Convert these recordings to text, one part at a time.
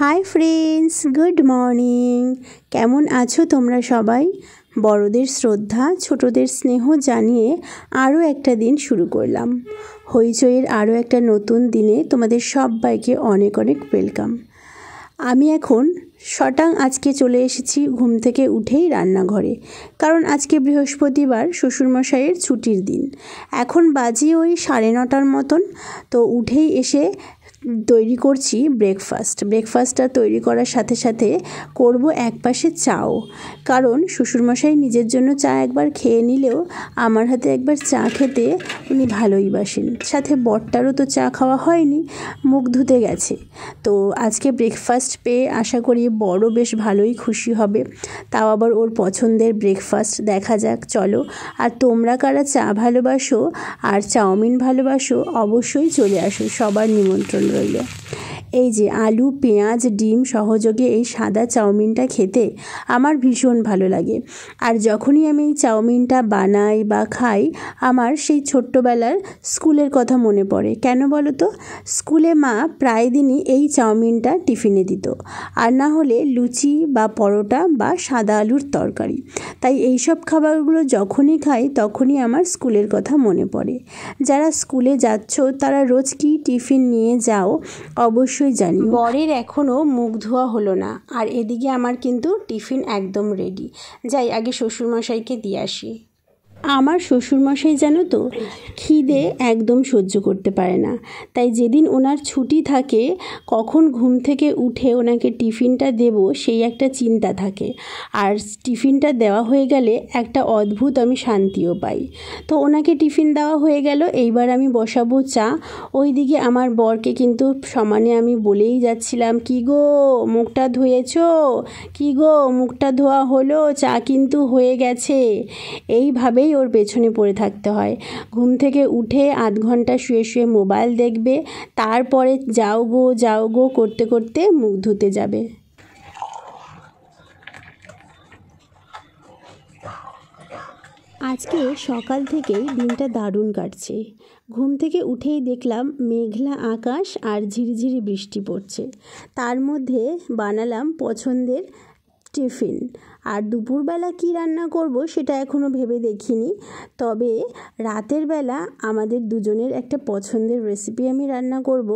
Hi friends, good morning. কেমন আছো তোমরা সবাই? বড়দের শ্রদ্ধা, ছোটদের স্নেহ জানিয়ে আরও একটা দিন শুরু করলাম। হইচইয়ের আরও একটা নতুন দিনে তোমাদের সবাইকে অনেক অনেক ওয়েলকাম। আমি এখন আজকে চলে এসেছি ঘুম থেকে উঠেই রান্নাঘরে, কারণ আজকে বৃহস্পতিবার, শ্বশুরমশাইয়ের ছুটির দিন। এখন বাজে ওই 9:30 মতন। তো উঠেই এসে তৈরি করছি ব্রেকফাস্টটা তৈরি করার সাথে সাথে করব একপাশে চাও, কারণ শ্বশুরমশাই নিজের জন্য চা একবার খেয়ে নিলেও আমার হাতে একবার চা খেতে উনি ভালোই বাসেন। সাথে বরটারও তো চা খাওয়া হয়নি, মুখ ধুতে গেছে। তো আজকে ব্রেকফাস্ট পেয়ে আশা করি বড়ও বেশ ভালোই খুশি হবে, তাও আবার ওর পছন্দের ব্রেকফাস্ট। দেখা যাক, চলো। আর তোমরা কারা চা ভালোবাসো আর চাউমিন ভালোবাসো অবশ্যই চলে আসো, সবার নিমন্ত্রণ রইল। এই যে আলু, পেঁয়াজ, ডিম সহযোগে এই সাদা চাউমিনটা খেতে আমার ভীষণ ভালো লাগে। আর যখনই আমি এই চাউমিনটা বানাই বা খাই, আমার সেই ছোট্টবেলার স্কুলের কথা মনে পড়ে। কেন বলো তো? স্কুলে মা প্রায় দিনই এই চাউমিনটা টিফিনে দিত, আর না হলে লুচি বা পরোটা বা সাদা আলুর তরকারি। তাই এই সব খাবারগুলো যখনই খাই তখনই আমার স্কুলের কথা মনে পড়ে। যারা স্কুলে যাচ্ছ তারা রোজ কি টিফিন নিয়ে যাও অবশ্যই জানি। বরের এখনও মুখ ধোয়া হলো না, আর এদিকে আমার কিন্তু টিফিন একদম রেডি। যাই আগে শ্বশুরমশাইকে দিয়ে আসি। আমার শ্বশুরমশাই জানো তো, খিদে একদম সহ্য করতে পারে না। তাই যেদিন ওনার ছুটি থাকে, কখন ঘুম থেকে উঠে ওনাকে টিফিনটা দেব সেই একটা চিন্তা থাকে। আর টিফিনটা দেওয়া হয়ে গেলে একটা অদ্ভুত আমি শান্তিও পাই। তো ওনাকে টিফিন দেওয়া হয়ে গেল, এইবার আমি বসাবো চা। ওইদিকে আমার বরকে কিন্তু সমানে আমি বলেই যাচ্ছিলাম, কি গো মুখটা ধুয়েছো? কি গো মুখটা ধোয়া হলো? চা কিন্তু হয়ে গেছে। এইভাবেই ওর পেছনে পড়ে থাকতে হয়। ঘুম থেকে উঠে আধ ঘন্টা শুয়ে শুয়ে মোবাইল দেখবে, তারপরে যাও গো করতে করতে মুখ ধুতে যাবে। আজকে সকাল থেকেই দিনটা দারুণ কাটছে। ঘুম থেকে উঠেই দেখলাম মেঘলা আকাশ আর ঝিরিঝিরি বৃষ্টি পড়ছে। তার মধ্যে বানালাম পছন্দের টিফিন। আর দুপুরবেলা কি রান্না করব সেটা এখনও ভেবে দেখিনি, তবে রাতের বেলা আমাদের দুজনের একটা পছন্দের রেসিপি আমি রান্না করব,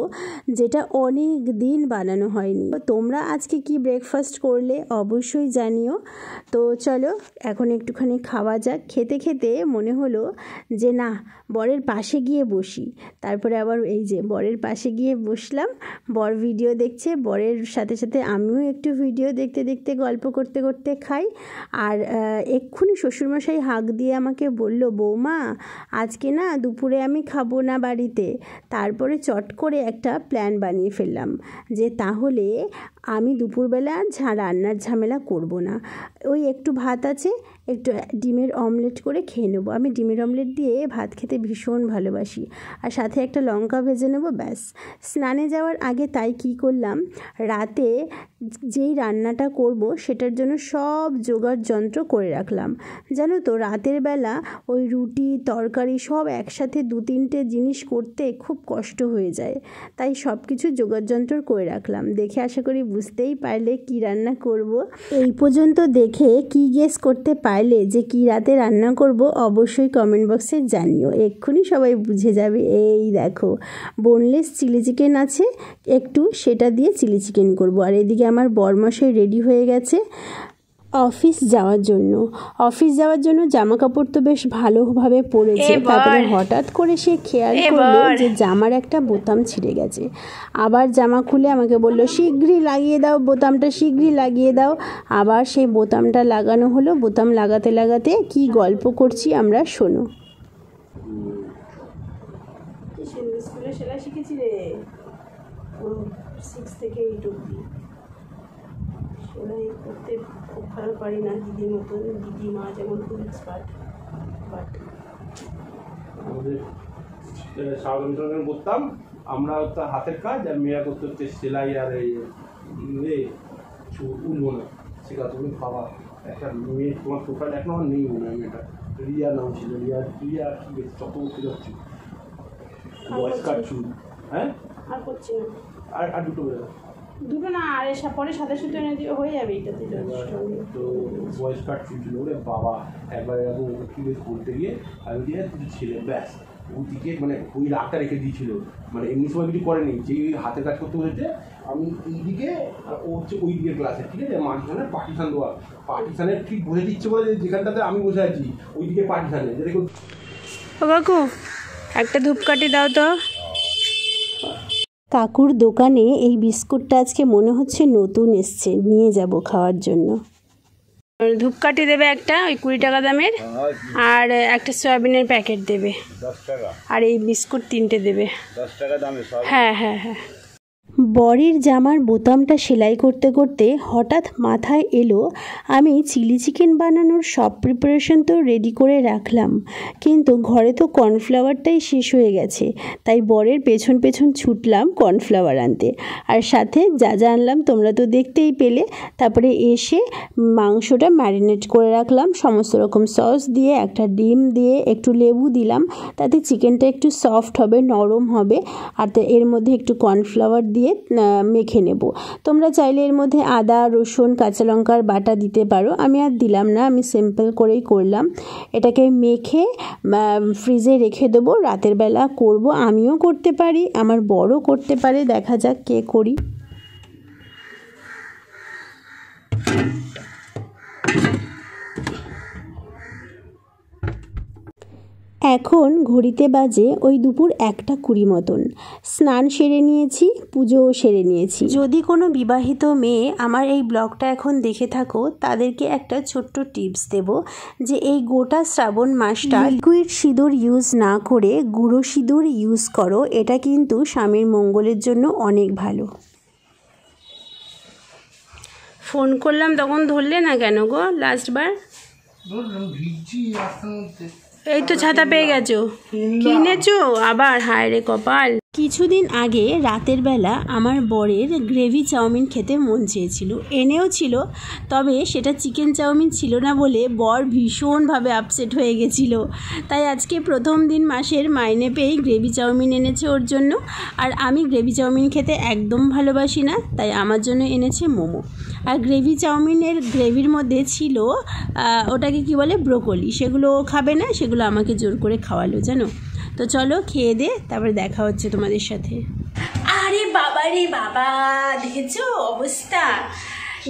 যেটা অনেক দিন বানানো হয়নি। তোমরা আজকে কি ব্রেকফাস্ট করলে অবশ্যই জানিও। তো চলো এখন একটুখানি খাওয়া যাক। খেতে খেতে মনে হলো যে না, বরের পাশে গিয়ে বসি। তারপরে আবার এই যে বরের পাশে গিয়ে বসলাম। বর ভিডিও দেখছে, বরের সাথে সাথে আমিও একটু ভিডিও দেখতে দেখতে গল্প করতে করতে খাই। আর এক্ষুনি শ্বশুরমশাই হাঁক দিয়ে আমাকে বলল, বৌমা আজকে না দুপুরে আমি খাবো না বাড়িতে। তারপরে চট করে একটা প্ল্যান বানিয়ে ফেললাম যে তাহলে আমি দুপুরবেলা রান্নার ঝামেলা করব না। ওই একটু ভাত আছে, একটু ডিমের অমলেট করে খেয়ে নেবো। আমি ডিমের অমলেট দিয়ে ভাত খেতে ভীষণ ভালোবাসি, আর সাথে একটা লঙ্কা ভেজে নেবো, ব্যাস। স্নানে যাওয়ার আগে তাই কি করলাম, রাতে যেই রান্নাটা করব সেটার জন্য সব জোগাড় যন্ত্র করে রাখলাম। জানো তো, রাতের বেলা ওই রুটি তরকারি সব একসাথে 2-3টে জিনিস করতে খুব কষ্ট হয়ে যায়। তাই সব কিছু জোগাড় যন্ত্র করে রাখলাম। দেখে আশা করি বুঝতেই পারলে কি রান্না করব। এই পর্যন্ত দেখে কি গেস করতে পারলে যে কি রাতে রান্না করব অবশ্যই কমেন্ট বক্সে জানিও, এক্ষুনি সবাই বুঝে যাবে। এই দেখো, বোনলেস চিলি চিকেন আছে একটু, সেটা দিয়ে চিলি চিকেন করব। আর এদিকে আমার বরমশাই রেডি হয়ে গেছে অফিস যাওয়ার জন্য। জামা কাপড় তো বেশ ভালোভাবে পরেছে। তারপরে হঠাৎ করে সে খেয়াল করলো যে জামার একটা বোতাম ছিঁড়ে গেছে। আবার জামা খুলে আমাকে বলল, শীঘ্রই লাগিয়ে দাও বোতামটা, শীঘ্রই লাগিয়ে দাও। আবার সেই বোতামটা লাগানো হলো। বোতাম লাগাতে লাগাতে কি গল্প করছি আমরা, শোনো। স্কুলে সেলাই শিখেছি রে, 6 থেকে 8 অবধি। সেলাই করতে খুব ভালো পারি না দিদির মতন, দিদিমা যেমন খুব এক্সপার্ট। বাট আমাদের সাধারণ করতাম আমরা, হচ্ছে হাতের কাজ, আর মেয়েরা করতে হচ্ছে সেলাই। আর এই উঠবো না শেখা, তুমি পাবা একটা মেয়ে, তোমার প্রোফাইল এখন আমার নেই মনে হয়, মেয়েটা রিয়া নাম ছিল, রিয়া কি বেশ চক্রবর্তী হচ্ছে, বয়স কাট চুল। হ্যাঁ, আর করছি না, আর দুটো বেরো দুটো না, আর পরে সাথে সাথে এনে দিয়ে হয়ে যাবে। এটাতে তো ভয়েস কাট ছিল ওরে বাবা, একবার এরকম কি বেশ বলতে গিয়ে আমি দিয়ে কিছু ছেলে ব্যাস ওদিকে মানে ওই রাগটা রেখে দিয়েছিল, মানে এমনি সময় কিছু করেনি, যে হাতে কাজ করতে বলেছে আমি এইদিকে আর ও হচ্ছে ওই দিকে ক্লাসে, ঠিক আছে, মাঝখানে পার্টিশান দেওয়া, পার্টিশানের ঠিক বলে দিচ্ছে বলে যেখানটাতে আমি বসে আছি ওইদিকে পার্টিশানে, যে দেখুন। ও কাকু একটা ধূপকাঠি দাও তো। কাকুর দোকানে এই বিস্কুটটা আজকে মনে হচ্ছে নতুন এসছে, নিয়ে যাব খাওয়ার জন্য। ধূপকাঠি দেবে একটা, ওই 20 টাকা দামের, আর একটা সয়াবিনের প্যাকেট দেবে 10 টাকা, আর এই বিস্কুট 3টে দেবে 10 টাকা দামে সব। হ্যাঁ হ্যাঁ হ্যাঁ। বরের জামার বোতামটা সেলাই করতে করতে হঠাৎ মাথায় এলো আমি চিলি চিকেন বানানোর সব প্রিপারেশন তো রেডি করে রাখলাম, কিন্তু ঘরে তো কর্নফ্লাওয়ারটাই শেষ হয়ে গেছে। তাই বরের পেছন পেছন ছুটলাম কর্নফ্লাওয়ার আনতে, আর সাথে যা যা আনলাম তোমরা তো দেখতেই পেলে। তারপরে এসে মাংসটা ম্যারিনেট করে রাখলাম সমস্ত রকম সস দিয়ে, একটা ডিম দিয়ে, একটু লেবু দিলাম, তাতে চিকেনটা একটু সফট হবে, নরম হবে। আর এর মধ্যে একটু কর্নফ্লাওয়ার দিয়ে মেখে নেব। তোমরা চাইলে এর মধ্যে আদা রসুন কাঁচা লঙ্কার বাটা দিতে পারো, আমি আর দিলাম না, আমি সিম্পল করেই করলাম। এটাকে মেখে ফ্রিজে রেখে দেবো, রাতের বেলা করব। আমিও করতে পারি, আমার বড়ও করতে পারে, দেখা যাক কে করি। এখন ঘড়িতে বাজে ওই দুপুর 1:20 মতন। স্নান সেরে নিয়েছি, পুজোও সেরে নিয়েছি। যদি কোনো বিবাহিত মেয়ে আমার এই ব্লগটা এখন দেখে থাকো, তাদেরকে একটা ছোট্ট টিপস দেব, যে এই গোটা শ্রাবণ মাসটা লিকুইড সিঁদুর ইউজ না করে গুঁড়ো সিঁদুর ইউজ করো, এটা কিন্তু স্বামীর মঙ্গলের জন্য অনেক ভালো। ফোন করলাম তখন ধরলে না কেন গো লাস্টবার? এই তো ছাতা পেয়ে গেছো, কিনেছো আবার? হায় রে কপাল। কিছুদিন আগে রাতের বেলা আমার বরের গ্রেভি চাউমিন খেতে মন চেয়েছিল, এনেও ছিল, তবে সেটা চিকেন চাউমিন ছিল না বলে বর ভীষণভাবে আপসেট হয়ে গেছিলো। তাই আজকে প্রথম দিন মাসের মাইনে পেয়েই গ্রেভি চাউমিন এনেছে ওর জন্য। আর আমি গ্রেভি চাউমিন খেতে একদম ভালোবাসি না, তাই আমার জন্য এনেছে মোমো। আর গ্রেভি চাউমিনের গ্রেভির মধ্যে ছিল ওটাকে কি বলে, ব্রোকলি, সেগুলো ও খাবে না, সেগুলো আমাকে জোর করে খাওয়ালো জানো। তো চলো খেয়ে দে, তারপরে দেখা হচ্ছে তোমাদের সাথে। আরে বাবা রে বাবা, দেখেছো অবস্থা।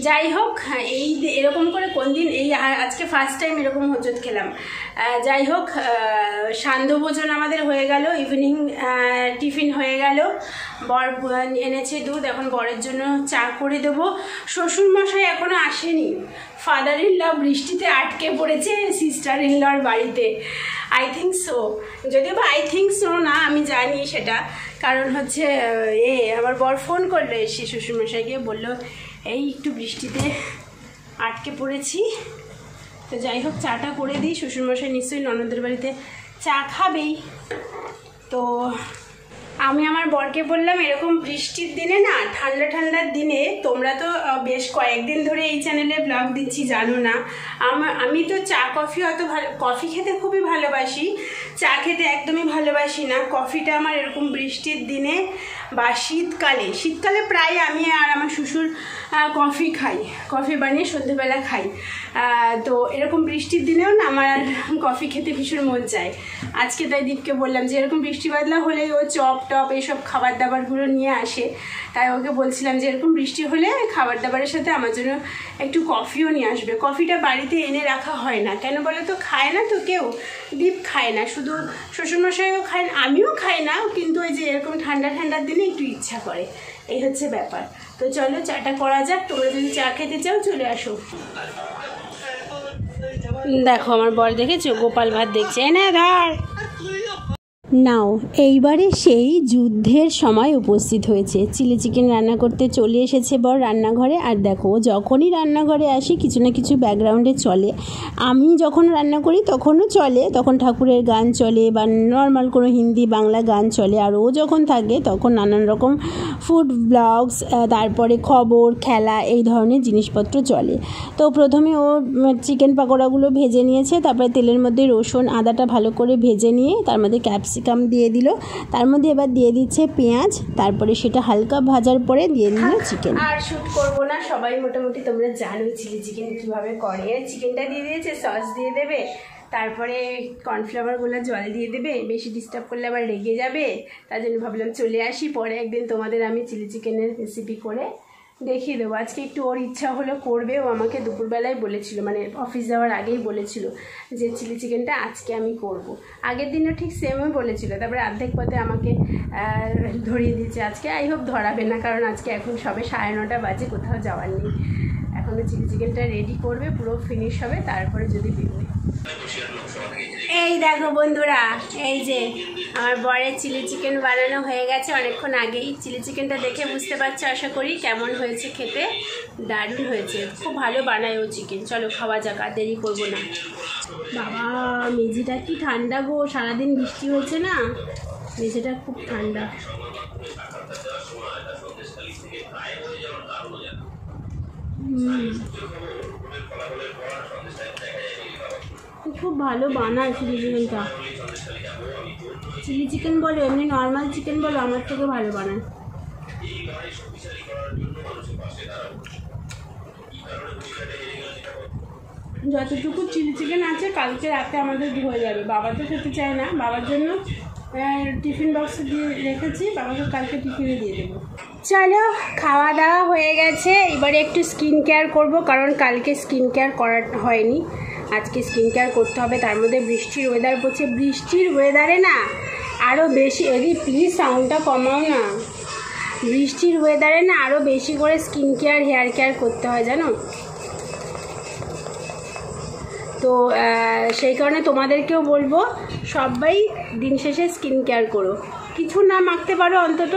যাই হোক, এই এরকম করে কোন দিন, এই আজকে ফার্স্ট টাইম এরকম হোঁচট খেলাম। যাই হোক, সান্ধ্য ভোজন আমাদের হয়ে গেল, ইভিনিং টিফিন হয়ে গেল। বর এনেছে দুধ, এখন বরের জন্য চা করে দেবো। শ্বশুরমশাই এখনও আসেনি, ফাদার ইন ল বৃষ্টিতে আটকে পড়েছে সিস্টার ইন লর বাড়িতে। আই থিঙ্ক সো, যদিও বা আই থিঙ্ক সো না, আমি জানি সেটা। কারণ হচ্ছে আমার বর ফোন করলো এসে শ্বশুরমশাইকে, বললো এই একটু বৃষ্টিতে আটকে পড়েছি। তো যাই হোক, চাটা করে দিই, শ্বশুরমশাই নিশ্চয়ই ননদের বাড়িতে চা খাবেই। তো আমি আমার বরকে বললাম, এরকম বৃষ্টির দিনে না, ঠান্ডা ঠান্ডার দিনে, তোমরা তো বেশ কয়েকদিন ধরে এই চ্যানেলে ব্লগ দিচ্ছি জানো না, আমি তো চা কফি অত ভালো, কফি খেতে খুবই ভালোবাসি, চা খেতে একদমই ভালোবাসি না। কফিটা আমার এরকম বৃষ্টির দিনে বা শীতকালে প্রায় আমি আর আমার শ্বশুর কফি খাই, কফি বানিয়ে সন্ধ্যেবেলা খাই। তো এরকম বৃষ্টির দিনেও না আমার কফি খেতে ভীষণ মন চায়। আজকে তাই দীপকে বললাম যে এরকম বৃষ্টি বাদলা হলেই ও চপ টপ এইসব খাবার দাবারগুলো নিয়ে আসে। তাই ওকে বলছিলাম যে এরকম বৃষ্টি হলে খাবার দাবারের সাথে আমার জন্য একটু কফিও নিয়ে আসবে। কফিটা বাড়িতে এনে রাখা হয় না, কেন বলে তো খায় না তো কেউ, দীপ খায় না, শুধু শ্বশুরমশাইও খায় না, আমিও খাই না, কিন্তু ওই যে এরকম ঠান্ডার দিনে একটু ইচ্ছা করে, এই হচ্ছে ব্যাপার। তো চলো চাটা করা যাক, তোমরা যদি চা খেতে চাও চলে আসো। দেখো আমার বর দেখেছো, গোপাল ভাত দেখছে, এনে ধর নাও। এইবারে সেই যুদ্ধের সময় উপস্থিত হয়েছে, চিলি চিকেন রান্না করতে চলে এসেছে বর রান্নাঘরে। আর দেখো, যখনই রান্নাঘরে আসি কিছু না কিছু ব্যাকগ্রাউন্ডে চলে। আমি যখন রান্না করি তখনও চলে, তখন ঠাকুরের গান চলে বা নর্মাল কোনো হিন্দি বাংলা গান চলে। আর ও যখন থাকে তখন নানান রকম ফুড ব্লগস, তারপরে খবর খেলা, এই ধরনের জিনিসপত্র চলে। তো প্রথমে ও চিকেন পাকোড়াগুলো ভেজে নিয়েছে, তারপরে তেলের মধ্যে রসুন আদাটা ভালো করে ভেজে নিয়ে তার মধ্যে ক্যাপসিকাম ক্যাপসিকাম দিয়ে দিল, তার মধ্যে এবার দিয়ে দিচ্ছে পেঁয়াজ, তারপরে সেটা হালকা ভাজার পরে দিয়ে দিল চিকেন। আর শ্যুট করবো না, সবাই মোটামুটি তোমরা জানো চিলি চিকেন কীভাবে করে। চিকেনটা দিয়ে দিয়েছে, সস দিয়ে দেবে, তারপরে কর্নফ্লাওয়ারগুলো জল দিয়ে দেবে, বেশি ডিস্টার্ব করলে আবার রেগে যাবে, তার জন্য ভাবলাম চলে আসি, পরে একদিন তোমাদের আমি চিলি চিকেনের রেসিপি করে দেখিয়ে দেবো। আজকে একটু ওর ইচ্ছা হলো করবে, ও আমাকে দুপুরবেলায় বলেছিল, মানে অফিস যাওয়ার আগেই বলেছিল যে চিলি চিকেনটা আজকে আমি করব। আগের দিনও ঠিক সেমই বলেছিল, তারপরে অর্ধেক পথে আমাকে ধরিয়ে দিয়েছে। আজকে আই হোপ ধরাবে না, কারণ আজকে এখন সবে 9:30 বাজে, কোথাও যাওয়ার নেই। এখনও চিলি চিকেনটা রেডি করবে, পুরো ফিনিশ হবে, তারপরে যদি বেরোবে। এই দেখো বন্ধুরা, এই যে আমার বরের চিলি চিকেন বানানো হয়ে গেছে অনেকক্ষণ আগেই। চিলি চিকেনটা দেখে বুঝতে পারছো আশা করি কেমন হয়েছে খেতে। দারুণ হয়েছে, খুব ভালো বানায় ও চিকেন। চলো খাওয়া যাক, আর দেরি করবো না। বাবা মেঝেটা কি ঠান্ডা গো, সারাদিন বৃষ্টি হয়েছে না, মেঝেটা খুব ঠান্ডা। খুব ভালো বানায় চিলি চিকেনটা। চিলি চিকেন বলো এমনি নর্মাল চিকেন বলো, আমার থেকে ভালো বানায়। যতটুকু চিলি চিকেন আছে কালকে রাতে আমাদের হয়ে যাবে। বাবা তো খেতে চায় না, বাবার জন্য টিফিন বক্সে দিয়ে রেখেছি, বাবাকে কালকে টিফিনে দিয়ে দেবো। চলো খাওয়া দাওয়া হয়ে গেছে, এবারে একটু স্কিন কেয়ার করবো, কারণ কালকে স্কিন কেয়ার করা হয়নি, আজকে স্কিন কেয়ার করতে হবে। তার মধ্যে বৃষ্টির ওয়েদার পড়ছে, বৃষ্টির ওয়েদারে না আরও বেশি, এদিকে প্লিজ সাউন্ডটা কমাও না, বৃষ্টির ওয়েদারে না আরও বেশি করে স্কিন কেয়ার হেয়ার কেয়ার করতে হয় জানো তো। সেই কারণে তোমাদেরকেও বলবো সবাই দিন শেষে স্কিন কেয়ার করো। কিছু না মাখতে পারো অন্তত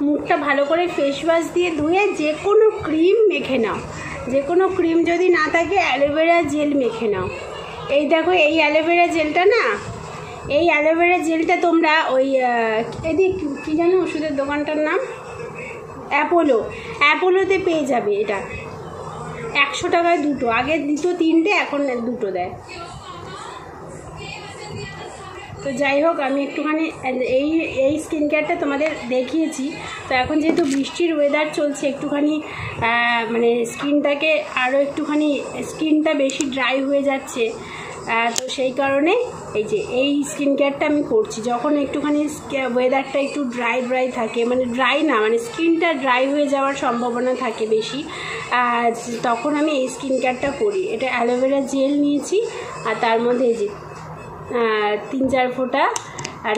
মুখটা ভালো করে ফেস ওয়াশ দিয়ে ধুয়ে যে কোনো ক্রিম মেখে নাও, যে কোনো ক্রিম যদি না থাকে অ্যালোভেরা জেল মেখে নাও। এই দেখো এই অ্যালোভেরা জেলটা না, এই অ্যালোভেরা জেলটা তোমরা ওই এদিক কী জানো ওষুধের দোকানটার নাম, অ্যাপোলোতে পেয়ে যাবে। এটা 100 টাকায় দুটো, আগে দিত 3টে, এখন 2টো দেয়। তো যাই হোক, আমি একটুখানি এই স্কিন কেয়ারটা তোমাদের দেখিয়েছি। তো এখন যেহেতু বৃষ্টির ওয়েদার চলছে, একটুখানি মানে স্কিনটাকে আরও একটুখানি, স্কিনটা বেশি ড্রাই হয়ে যাচ্ছে, তো সেই কারণে এই স্কিন কেয়ারটা আমি করছি। যখন একটুখানি ওয়েদারটা একটু ড্রাই থাকে, মানে ড্রাই না, মানে স্কিনটা ড্রাই হয়ে যাওয়ার সম্ভাবনা থাকে বেশি, তখন আমি এই স্কিন কেয়ারটা করি। এটা অ্যালোভেরা জেল নিয়েছি, আর তার মধ্যে 3-4 ফোঁটা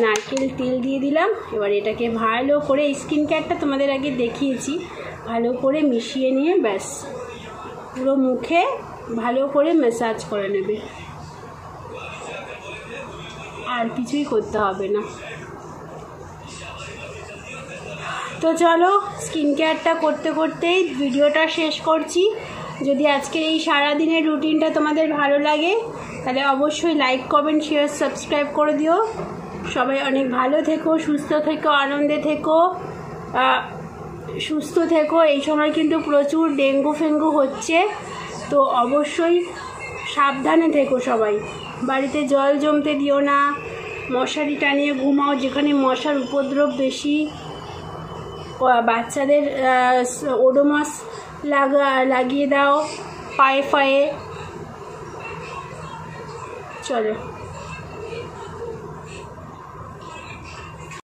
নারকেল তেল দিয়ে দিলাম। এবার এটাকে ভালো করে, এই স্কিন কেয়ারটা তোমাদের আগে দেখিয়েছি, ভালো করে মিশিয়ে নিয়ে ব্যাস পুরো মুখে ভালো করে ম্যাসাজ করে নেবে, আর কিছুই করতে হবে না। তো চলো স্কিন কেয়ারটা করতে করতেই ভিডিওটা শেষ করছি। যদি আজকের এই সারাদিনের রুটিনটা তোমাদের ভালো লাগে তাহলে অবশ্যই লাইক কমেন্ট শেয়ার সাবস্ক্রাইব করে দিও। সবাই অনেক ভালো থেকো, সুস্থ থেকো, আনন্দে থেকো, সুস্থ থেকো। এই সময় কিন্তু প্রচুর ডেঙ্গু ফেঙ্গু হচ্ছে, তো অবশ্যই সাবধানে থেকো সবাই। বাড়িতে জল জমতে দিও না, মশারি টানিয়ে ঘুমাও যেখানে মশার উপদ্রব বেশি। বাচ্চাদের ওডোমস লাগিয়ে দাও পায়ে ফায়ে। চলো।